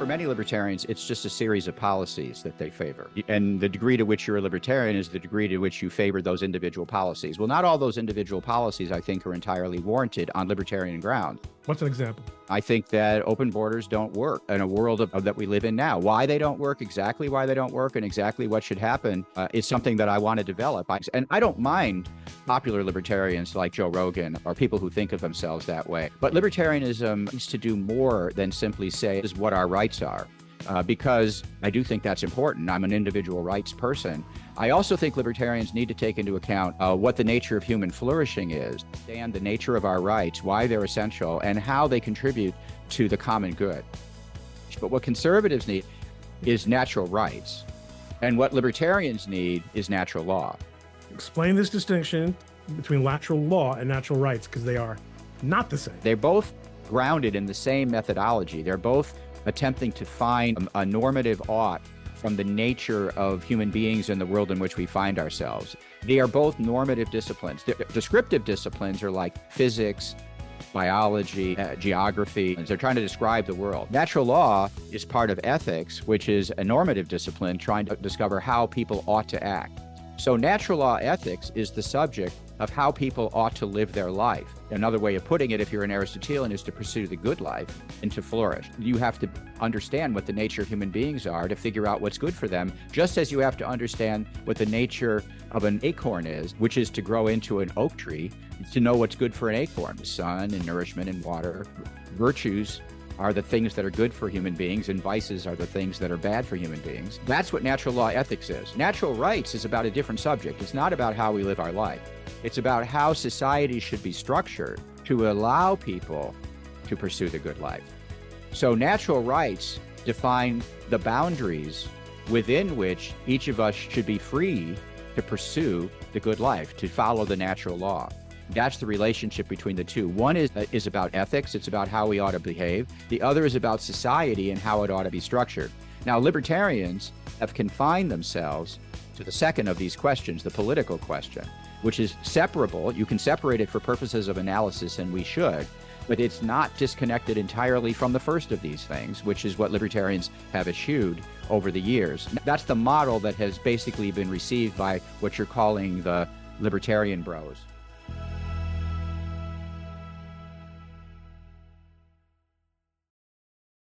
For many libertarians, it's just a series of policies that they favor. And the degree to which you're a libertarian is the degree to which you favor those individual policies. Well, not all those individual policies, I think, are entirely warranted on libertarian grounds. What's an example? I think that open borders don't work in a world that we live in now. Why they don't work, exactly why they don't work, and exactly what should happen is something that I want to develop. And I don't mind popular libertarians like Joe Rogan or people who think of themselves that way. But libertarianism needs to do more than simply say this is what our rights are. Because I do think that's important. I'm an individual rights person. I also think libertarians need to take into account what the nature of human flourishing is, understand the nature of our rights, why they're essential, and how they contribute to the common good. But what conservatives need is natural rights. And what libertarians need is natural law. Explain this distinction between natural law and natural rights, because they are not the same. They're both grounded in the same methodology. They're both attempting to find a normative ought from the nature of human beings and the world in which we find ourselves. They are both normative disciplines. Descriptive disciplines are like physics, biology, geography. They're trying to describe the world. Natural law is part of ethics, which is a normative discipline trying to discover how people ought to act. So natural law ethics is the subject of how people ought to live their life. Another way of putting it, if you're an Aristotelian, is to pursue the good life and to flourish. You have to understand what the nature of human beings are to figure out what's good for them, just as you have to understand what the nature of an acorn is, which is to grow into an oak tree, to know what's good for an acorn, sun and nourishment and water. Virtues are the things that are good for human beings, and vices are the things that are bad for human beings. That's what natural law ethics is. Natural rights is about a different subject. It's not about how we live our life. It's about how society should be structured to allow people to pursue the good life. So natural rights define the boundaries within which each of us should be free to pursue the good life, to follow the natural law. That's the relationship between the two. One is about ethics. It's about how we ought to behave. The other is about society and how it ought to be structured. Now, libertarians have confined themselves to the second of these questions, the political question, which is separable. You can separate it for purposes of analysis, and we should, but it's not disconnected entirely from the first of these things, which is what libertarians have eschewed over the years. That's the model that has basically been received by what you're calling the libertarian bros.